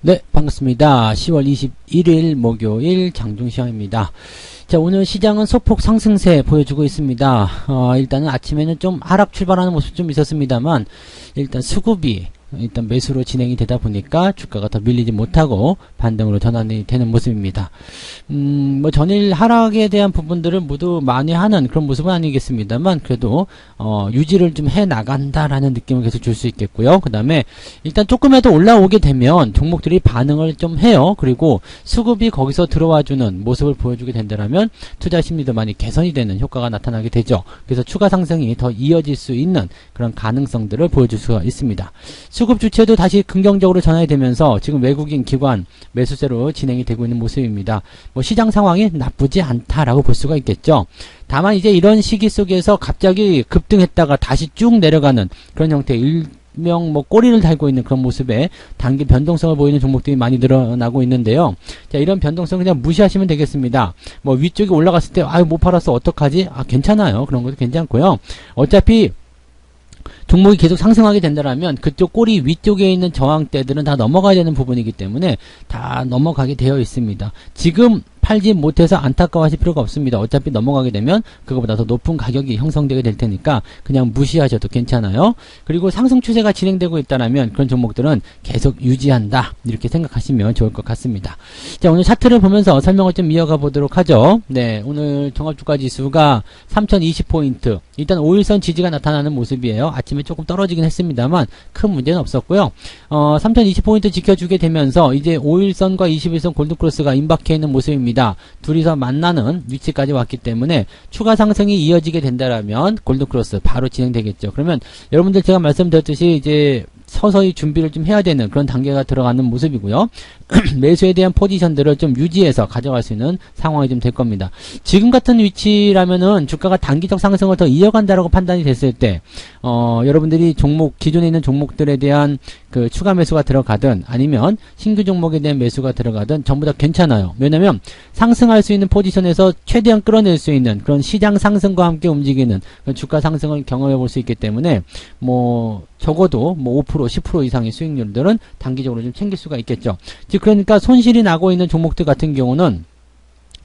네, 반갑습니다. 10월 21일 목요일 장중시황입니다. 자, 오늘 시장은 소폭 상승세 보여주고 있습니다. 일단은 아침에는 좀 하락 출발하는 모습 좀 있었습니다만, 일단 수급이 일단 매수로 진행이 되다 보니까 주가가 더 밀리지 못하고 반등으로 전환이 되는 모습입니다. 뭐 전일 하락에 대한 부분들을 모두 만회하는 그런 모습은 아니겠습니다만, 그래도 유지를 좀 해 나간다라는 느낌을 계속 줄 수 있겠고요. 그 다음에 일단 조금이라도 올라오게 되면 종목들이 반응을 좀 해요. 그리고 수급이 거기서 들어와주는 모습을 보여주게 된다면 투자 심리도 많이 개선이 되는 효과가 나타나게 되죠. 그래서 추가 상승이 더 이어질 수 있는 그런 가능성들을 보여줄 수가 있습니다. 수급 주체도 다시 긍정적으로 전환이 되면서 지금 외국인 기관 매수세로 진행이 되고 있는 모습입니다. 뭐 시장 상황이 나쁘지 않다라고 볼 수가 있겠죠. 다만 이제 이런 시기 속에서 갑자기 급등했다가 다시 쭉 내려가는 그런 형태의 일명 뭐 꼬리를 달고 있는 그런 모습에 단기 변동성을 보이는 종목들이 많이 늘어나고 있는데요. 자, 이런 변동성 그냥 무시하시면 되겠습니다. 뭐 위쪽에 올라갔을 때 아유 못 팔았어 어떡하지? 괜찮아요. 그런 것도 괜찮고요. 어차피 종목이 계속 상승하게 된다면 그쪽 꼬리 위쪽에 있는 저항대들은 다 넘어가야 되는 부분이기 때문에 다 넘어가게 되어 있습니다. 지금 팔지 못해서 안타까워하실 필요가 없습니다. 어차피 넘어가게 되면 그거보다 더 높은 가격이 형성되게 될 테니까 그냥 무시하셔도 괜찮아요. 그리고 상승 추세가 진행되고 있다면 그런 종목들은 계속 유지한다 이렇게 생각하시면 좋을 것 같습니다. 자, 오늘 차트를 보면서 설명을 좀 이어가 보도록 하죠. 네, 오늘 종합주가지수가 3020포인트, 일단 5일선 지지가 나타나는 모습이에요. 아침에 조금 떨어지긴 했습니다만 큰 문제는 없었고요. 3020포인트 지켜주게 되면서 이제 5일선과 21선 골든크로스가 임박해 있는 모습입니다. 둘이서 만나는 위치까지 왔기 때문에 추가 상승이 이어지게 된다면 골든크로스 바로 진행되겠죠. 그러면 여러분들 제가 말씀드렸듯이 이제 서서히 준비를 좀 해야 되는 그런 단계가 들어가는 모습이고요. 매수에 대한 포지션들을 좀 유지해서 가져갈 수 있는 상황이 좀 될 겁니다. 지금 같은 위치라면은 주가가 단기적 상승을 더 이어간다라고 판단이 됐을 때, 여러분들이 기존에 있는 종목들에 대한 그 추가 매수가 들어가든 아니면 신규 종목에 대한 매수가 들어가든 전부 다 괜찮아요. 왜냐면 상승할 수 있는 포지션에서 최대한 끌어낼 수 있는 그런 시장 상승과 함께 움직이는 그런 주가 상승을 경험해 볼 수 있기 때문에 적어도 5%, 10% 이상의 수익률들은 단기적으로 좀 챙길 수가 있겠죠. 즉 그러니까 손실이 나고 있는 종목들 같은 경우는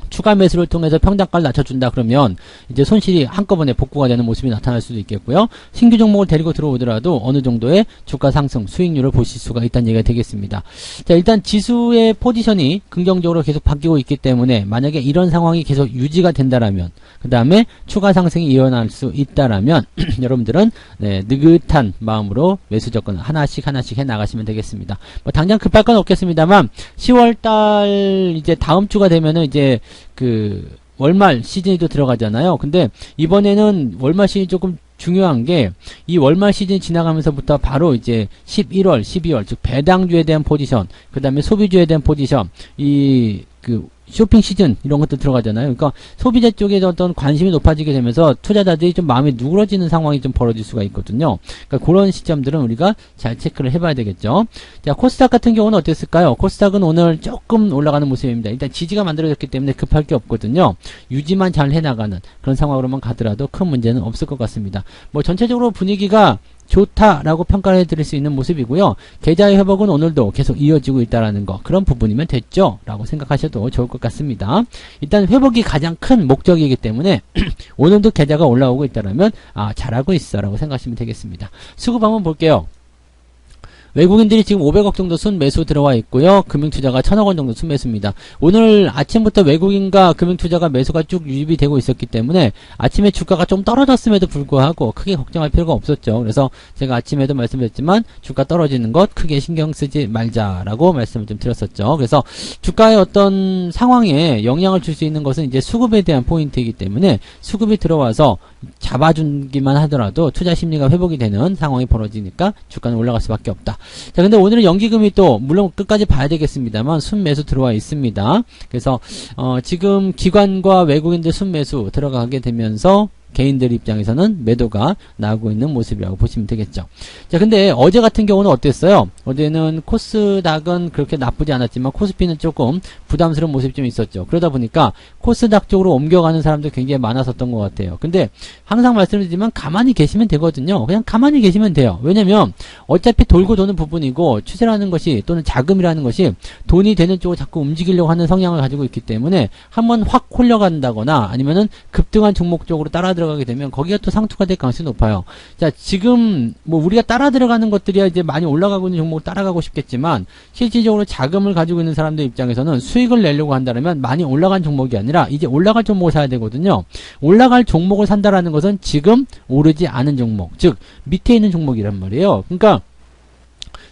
추가 매수를 통해서 평단가를 낮춰준다 그러면 이제 손실이 한꺼번에 복구가 되는 모습이 나타날 수도 있겠고요. 신규 종목을 데리고 들어오더라도 어느 정도의 주가 상승 수익률을 보실 수가 있다는 얘기가 되겠습니다. 자, 일단 지수의 포지션이 긍정적으로 계속 바뀌고 있기 때문에 만약에 이런 상황이 계속 유지가 된다라면 그 다음에 추가 상승이 일어날 수 있다라면 여러분들은 느긋한 마음으로 매수 접근을 하나씩 해 나가시면 되겠습니다. 당장 급할 건 없겠습니다만 10월달 이제 다음 주가 되면은 이제 그 월말 시즌이 또 들어가잖아요. 근데 이번에는 월말 시즌이 조금 중요한 게 이 월말 시즌이 지나가면서부터 바로 이제 11월, 12월 즉 배당주에 대한 포지션, 그 다음에 소비주에 대한 포지션, 쇼핑 시즌 이런 것도 들어가잖아요. 그러니까 소비자 쪽에 어떤 관심이 높아지게 되면서 투자자들이 좀 마음이 누그러지는 상황이 좀 벌어질 수가 있거든요. 그러니까 그런 시점들은 우리가 잘 체크를 해봐야 되겠죠. 자, 코스닥 같은 경우는 어땠을까요? 코스닥은 오늘 조금 올라가는 모습입니다. 일단 지지가 만들어졌기 때문에 급할 게 없거든요. 유지만 잘 해나가는 그런 상황으로만 가더라도 큰 문제는 없을 것 같습니다. 전체적으로 분위기가 좋다라고 평가를 해드릴 수 있는 모습이고요. 계좌의 회복은 오늘도 계속 이어지고 있다라는 거, 그런 부분이면 됐죠 라고 생각하셔도 좋을 것 같습니다. 일단 회복이 가장 큰 목적이기 때문에 오늘도 계좌가 올라오고 있다라면 잘하고 있어 라고 생각하시면 되겠습니다. 수급 한번 볼게요. 외국인들이 지금 500억 정도 순매수 들어와 있고요. 금융투자가 1000억 원 정도 순매수입니다. 오늘 아침부터 외국인과 금융투자가 매수가 쭉 유입이 되고 있었기 때문에 아침에 주가가 좀 떨어졌음에도 불구하고 크게 걱정할 필요가 없었죠. 그래서 제가 아침에도 말씀드렸지만 주가 떨어지는 것 크게 신경 쓰지 말자라고 말씀을 좀 드렸었죠. 그래서 주가의 어떤 상황에 영향을 줄 수 있는 것은 이제 수급에 대한 포인트이기 때문에 수급이 들어와서 잡아주기만 하더라도 투자 심리가 회복이 되는 상황이 벌어지니까 주가는 올라갈 수밖에 없다. 자, 근데 오늘은 연기금이 또 물론 끝까지 봐야 되겠습니다만 순매수 들어와 있습니다. 그래서 지금 기관과 외국인들 순매수 들어가게 되면서 개인들 입장에서는 매도가 나오고 있는 모습이라고 보시면 되겠죠. 자, 근데 어제 같은 경우는 어땠어요? 어제는 코스닥은 그렇게 나쁘지 않았지만 코스피는 조금 부담스러운 모습이 좀 있었죠. 그러다 보니까 코스닥 쪽으로 옮겨가는 사람도 굉장히 많았었던 것 같아요. 근데 항상 말씀드리지만 가만히 계시면 되거든요. 그냥 가만히 계시면 돼요. 왜냐면 어차피 돌고 도는 부분이고 추세라는 것이 또는 자금이라는 것이 돈이 되는 쪽으로 자꾸 움직이려고 하는 성향을 가지고 있기 때문에 한번 확 홀려간다거나 아니면은 급등한 종목 쪽으로 따라 들어가게 되면 거기가 또 상투가 될 가능성이 높아요. 자, 지금 뭐 우리가 따라 들어가는 것들이야 이제 많이 올라가고 있는 종목을 따라가고 싶겠지만 실질적으로 자금을 가지고 있는 사람들 입장에서는 수익을 내려고 한다면 많이 올라간 종목이 아니라 이제 올라갈 종목을 사야 되거든요. 올라갈 종목을 산다라는 것은 지금 오르지 않은 종목, 즉 밑에 있는 종목이란 말이에요. 그러니까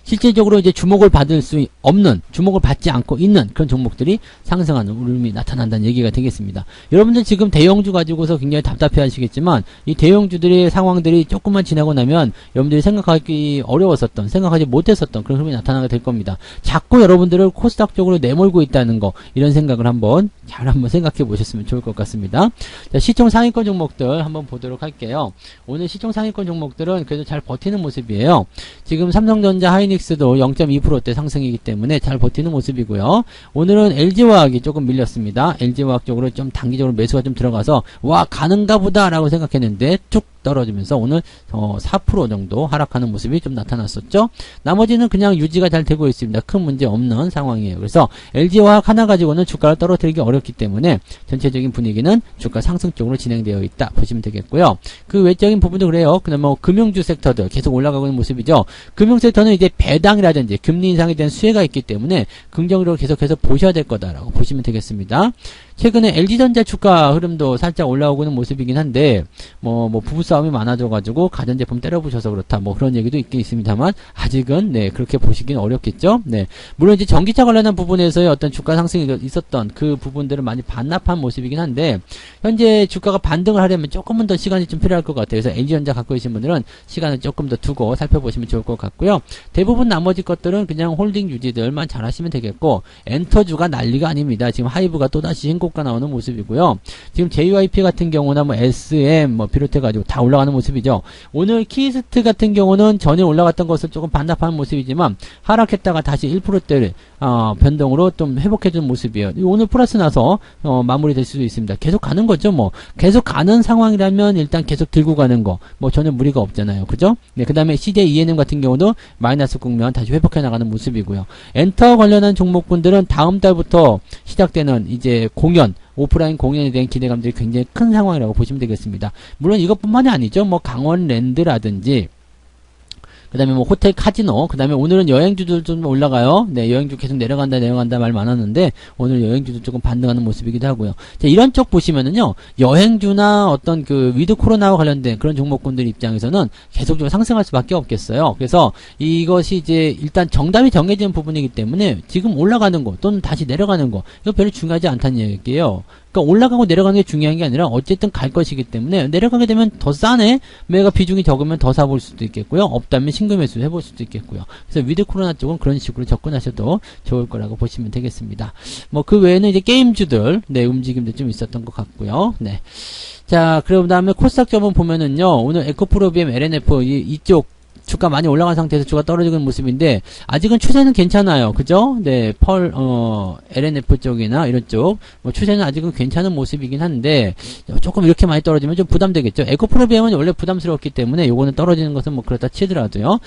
실질적으로 이제 주목을 받을 수 없는, 주목을 받지 않고 있는 그런 종목들이 상승하는 흐름이 나타난다는 얘기가 되겠습니다. 여러분들 지금 대형주 가지고서 굉장히 답답해 하시겠지만 이 대형주들의 상황들이 조금만 지나고 나면 여러분들이 생각하기 어려웠었던, 생각하지 못했었던 그런 흐름이 나타나게 될 겁니다. 자꾸 여러분들을 코스닥 쪽으로 내몰고 있다는 거, 이런 생각을 한번 생각해 보셨으면 좋을 것 같습니다. 자, 시총 상위권 종목들 한번 보도록 할게요. 오늘 시총 상위권 종목들은 그래도 잘 버티는 모습이에요. 지금 삼성전자, 하이닉스도 0.2%대 상승이기 때문에 잘 버티는 모습이고요. 오늘은 LG화학이 조금 밀렸습니다. LG화학 쪽으로 좀 단기적으로 매수가 좀 들어가서 와, 가는가 보다 라고 생각했는데 쭉 떨어지면서 오늘 4% 정도 하락하는 모습이 좀 나타났었죠. 나머지는 그냥 유지가 잘 되고 있습니다. 큰 문제 없는 상황이에요. 그래서 LG화학 하나 가지고는 주가를 떨어뜨리기 어렵기 때문에 전체적인 분위기는 주가 상승 쪽으로 진행되어 있다 보시면 되겠고요. 그 외적인 부분도 그래요. 그다음 뭐 금융주 섹터들 계속 올라가고 있는 모습이죠. 금융 섹터는 이제 배당이라든지 금리 인상에 대한 수혜가 있기 때문에 긍정적으로 계속해서 보셔야 될 거다라고 보시면 되겠습니다. 최근에 LG전자 주가 흐름도 살짝 올라오고 있는 모습이긴 한데 뭐 부부싸움이 많아져가지고 가전제품 때려부셔서 그렇다 뭐 그런 얘기도 있긴 있습니다만 아직은 네 그렇게 보시기는 어렵겠죠. 네 물론 이제 전기차 관련한 부분에서의 어떤 주가 상승이 있었던 그 부분들을 많이 반납한 모습이긴 한데 현재 주가가 반등을 하려면 조금은 더 시간이 좀 필요할 것 같아요. 그래서 LG전자 갖고 계신 분들은 시간을 조금 더 두고 살펴보시면 좋을 것 같고요. 대부분 나머지 것들은 그냥 홀딩 유지들만 잘 하시면 되겠고 엔터주가 난리가 아닙니다. 지금 하이브가 또다시 신고가 나오는 모습이고요. 지금 JYP 같은 경우나 뭐 SM 뭐 비롯해가지고 다 올라가는 모습이죠. 오늘 키스트 같은 경우는 전에 올라갔던 것을 조금 반납하는 모습이지만 하락했다가 다시 1%대를 변동으로 좀 회복해주는 모습이에요. 오늘 플러스 나서 마무리될 수도 있습니다. 계속 가는 거죠. 뭐 계속 가는 상황이라면 일단 계속 들고 가는 거 뭐 전혀 무리가 없잖아요. 그죠? 네, 그 다음에 CJ ENM 같은 경우도 마이너스 국면 다시 회복해 나가는 모습이고요. 엔터 관련한 종목군들은 다음 달부터 시작되는 이제 공연 오프라인 공연에 대한 기대감들이 굉장히 큰 상황이라고 보시면 되겠습니다. 물론 이것뿐만이 아니죠. 뭐 강원랜드라든지 그 다음에 뭐 호텔 카지노, 그 다음에 오늘은 여행주들 좀 올라가요. 네, 여행주 계속 내려간다 말 많았는데 오늘 여행주도 조금 반등하는 모습이기도 하고요. 자, 이런 쪽 보시면은요, 여행주나 어떤 그 위드 코로나와 관련된 그런 종목군들 입장에서는 계속적으로 상승할 수밖에 없겠어요. 그래서 이것이 이제 일단 정답이 정해지는 부분이기 때문에 지금 올라가는 거 또는 다시 내려가는 거 이거 별로 중요하지 않다는 얘기예요. 그러니까 올라가고 내려가는 게 중요한 게 아니라 어쨌든 갈 것이기 때문에 내려가게 되면 더 싸네. 매가 비중이 적으면 더 사볼 수도 있겠고요. 없다면 신규 매수 해볼 수도 있겠고요. 그래서 위드 코로나 쪽은 그런 식으로 접근하셔도 좋을 거라고 보시면 되겠습니다. 뭐 그 외에는 이제 게임주들 네 움직임도 좀 있었던 것 같고요. 네. 자, 그럼 다음에 코스닥 점은 보면은요. 오늘 에코프로비엠 LNF 이쪽 주가 많이 올라간 상태에서 주가 떨어지고 있는 모습인데 아직은 추세는 괜찮아요. 그죠? 네, LNF 쪽이나 이런 쪽 뭐 추세는 아직은 괜찮은 모습이긴 한데 조금 이렇게 많이 떨어지면 좀 부담되겠죠. 에코프로비엠은 원래 부담스러웠기 때문에 요거는 떨어지는 것은 뭐 그렇다 치더라도요.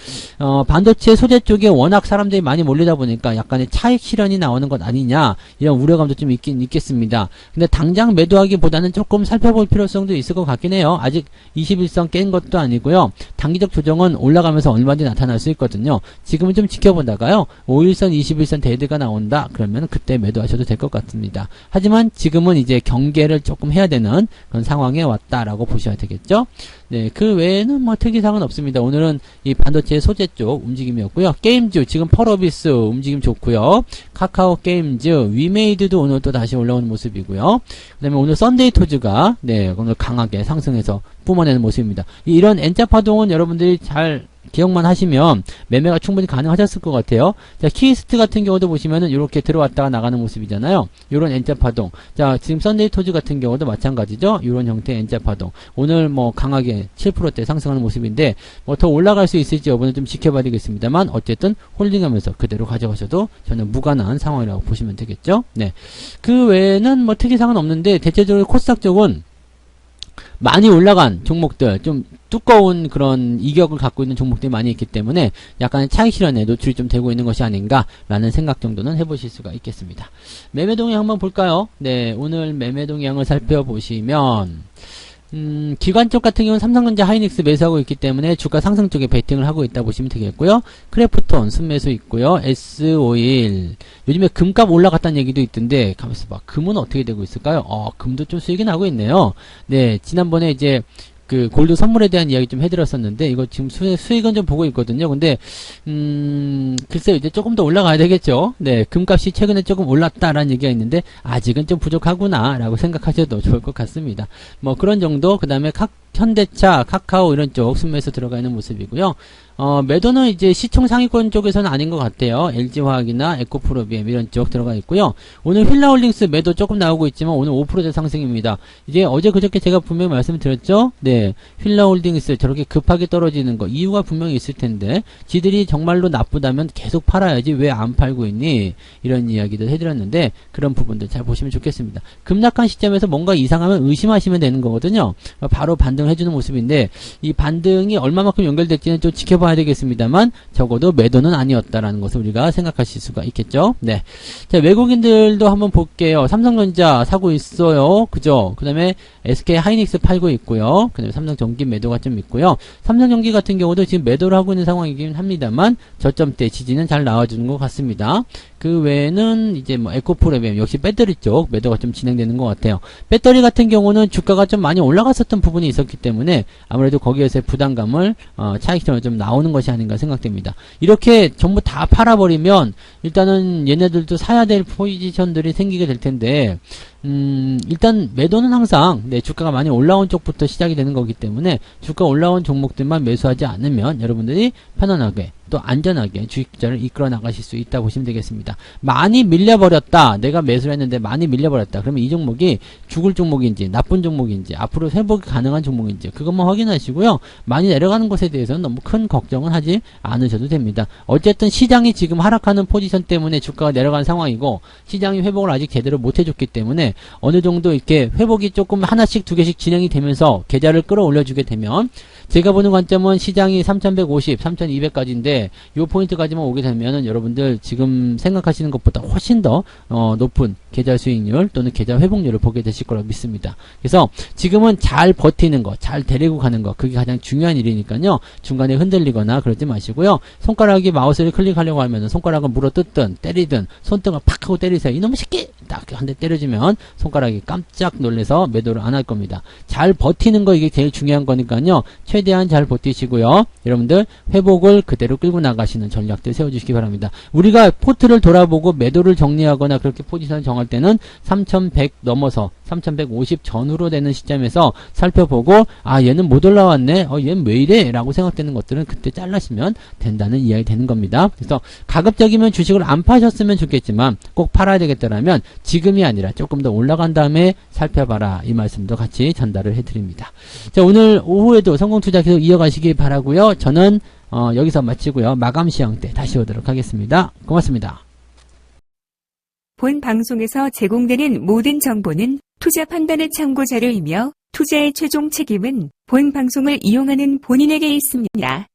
반도체 소재 쪽에 워낙 사람들이 많이 몰리다 보니까 약간의 차익 실현이 나오는 것 아니냐 이런 우려감도 좀 있겠습니다. 근데 당장 매도하기보다는 조금 살펴볼 필요성도 있을 것 같긴 해요. 아직 21선 깬 것도 아니고요. 단기적 조정은 올라가면서 얼마든지 나타날 수 있거든요. 지금은 좀 지켜보다가요. 5일선, 21선 대드가 나온다. 그러면 그때 매도하셔도 될 것 같습니다. 하지만 지금은 이제 경계를 조금 해야 되는 그런 상황에 왔다라고 보셔야 되겠죠. 네, 그 외에는 뭐 특이사항은 없습니다. 오늘은 이 반도체 소재 쪽 움직임이었고요. 게임즈 지금 펄어비스 움직임 좋고요. 카카오 게임즈, 위메이드도 오늘 또 다시 올라오는 모습이고요. 그다음에 오늘 썬데이토즈가 네, 오늘 강하게 상승해서 뿜어내는 모습입니다. 이런 N자 파동은 여러분들이 잘 기억만 하시면 매매가 충분히 가능하셨을 것 같아요. 자, 키스트 같은 경우도 보시면은 이렇게 들어왔다가 나가는 모습이잖아요. 요런 N자 파동. 자, 지금 썬데이토즈 같은 경우도 마찬가지죠. 요런 형태의 N자 파동. 오늘 뭐 강하게 7%대 상승하는 모습인데 뭐 더 올라갈 수 있을지 여부는 좀 지켜봐야 되겠습니다만 어쨌든 홀딩하면서 그대로 가져가셔도 전혀 무관한 상황이라고 보시면 되겠죠. 네. 그 외에는 뭐 특이사항은 없는데 대체적으로 코스닥 쪽은 많이 올라간 종목들, 좀 두꺼운 그런 이격을 갖고 있는 종목들이 많이 있기 때문에 약간의 차익 실현에 노출이 좀 되고 있는 것이 아닌가라는 생각 정도는 해보실 수가 있겠습니다. 매매 동향 한번 볼까요? 네, 오늘 매매 동향을 살펴보시면 기관 쪽 같은 경우는 삼성전자 하이닉스 매수하고 있기 때문에 주가 상승 쪽에 베팅을 하고 있다 보시면 되겠고요. 크래프톤 순매수 있고요. S51 요즘에 금값 올라갔다는 얘기도 있던데 가만있어 봐. 금은 어떻게 되고 있을까요? 금도 좀 수익이 나고 있네요. 네, 지난번에 이제 그 골드 선물에 대한 이야기 좀 해드렸었는데 이거 지금 수익은 좀 보고 있거든요. 근데 글쎄요, 이제 조금 더 올라가야 되겠죠. 네, 금값이 최근에 조금 올랐다라는 얘기가 있는데 아직은 좀 부족하구나 라고 생각하셔도 좋을 것 같습니다. 뭐 그런 정도. 그 다음에 현대차, 카카오 이런 쪽 순매수 들어가 있는 모습이고요. 매도는 이제 시총 상위권 쪽에서는 아닌 것 같아요. LG화학이나 에코프로비엠 이런 쪽 들어가 있고요. 오늘 휠라홀딩스 매도 조금 나오고 있지만 오늘 5%대 상승입니다. 이제 어제 그저께 제가 분명히 말씀드렸죠. 네, 휠라홀딩스 저렇게 급하게 떨어지는 거 이유가 분명히 있을 텐데 지들이 정말로 나쁘다면 계속 팔아야지 왜 안 팔고 있니? 이런 이야기들 해드렸는데 그런 부분들 잘 보시면 좋겠습니다. 급락한 시점에서 뭔가 이상하면 의심하시면 되는 거거든요. 바로 반등을 해주는 모습인데 이 반등이 얼마만큼 연결될지는 좀 지켜봐야 되겠습니다만 적어도 매도는 아니었다라는 것을 우리가 생각하실 수가 있겠죠. 네, 자, 외국인들도 한번 볼게요. 삼성전자 사고 있어요. 그죠? 그 다음에 SK 하이닉스 팔고 있고요. 그 다음에 삼성전기 매도가 좀 있고요. 삼성전기 같은 경우도 지금 매도를 하고 있는 상황이긴 합니다만 저점대 지지는 잘 나와주는 것 같습니다. 그 외에는 이제 뭐 에코프로비엠 역시 배터리 쪽 매도가 좀 진행되는 것 같아요. 배터리 같은 경우는 주가가 좀 많이 올라갔었던 부분이 있었기 때문에 아무래도 거기에서의 부담감을 차익점을 좀 나오는 것이 아닌가 생각됩니다. 이렇게 전부 다 팔아버리면 일단은 얘네들도 사야 될 포지션들이 생기게 될 텐데 일단 매도는 항상 네, 주가가 많이 올라온 쪽부터 시작이 되는 거기 때문에 주가 올라온 종목들만 매수하지 않으면 여러분들이 편안하게 또 안전하게 주식자를 이끌어 나가실 수 있다 보시면 되겠습니다. 많이 밀려버렸다. 내가 매수를 했는데 많이 밀려버렸다. 그러면 이 종목이 죽을 종목인지 나쁜 종목인지 앞으로 회복이 가능한 종목인지 그것만 확인하시고요. 많이 내려가는 것에 대해서는 너무 큰 걱정은 하지 않으셔도 됩니다. 어쨌든 시장이 지금 하락하는 포지션 때문에 주가가 내려간 상황이고 시장이 회복을 아직 제대로 못 해줬기 때문에 어느 정도 이렇게 회복이 조금 하나씩 두 개씩 진행이 되면서 계좌를 끌어올려 주게 되면 제가 보는 관점은 시장이 3150, 3200까지인데 요 포인트까지만 오게 되면은 여러분들 지금 생각하시는 것보다 훨씬 더 높은 계좌 수익률 또는 계좌 회복률을 보게 되실 거라고 믿습니다. 그래서 지금은 잘 버티는 거, 잘 데리고 가는 거 그게 가장 중요한 일이니까요. 중간에 흔들리거나 그러지 마시고요. 손가락이 마우스를 클릭하려고 하면은 손가락을 물어뜯든 때리든 손등을 팍 하고 때리세요. 이놈의 새끼! 딱 한 대 때려주면 손가락이 깜짝 놀래서 매도를 안 할 겁니다. 잘 버티는 거 이게 제일 중요한 거니까요. 최대한 잘 버티시고요. 여러분들 회복을 그대로 끌고 나가시는 전략들 세워주시기 바랍니다. 우리가 포트를 돌아보고 매도를 정리하거나 그렇게 포지션을 정할 때는 3100 넘어서 3150 전후로 되는 시점에서 살펴보고 아 얘는 못 올라왔네 얘는 왜 이래 라고 생각되는 것들은 그때 잘라시면 된다는 이야기 되는 겁니다. 그래서 가급적이면 주식을 안 파셨으면 좋겠지만 꼭 팔아야 되겠다라면 지금이 아니라 조금 더 올라간 다음에 살펴봐라 이 말씀도 같이 전달을 해드립니다. 자, 오늘 오후에도 성공투자 계속 이어가시기 바라고요. 저는 여기서 마치고요. 마감 시황 때 다시 오도록 하겠습니다. 고맙습니다. 본 방송에서 제공되는 모든 정보는 투자 판단의 참고 자료이며 투자의 최종 책임은 본 방송을 이용하는 본인에게 있습니다.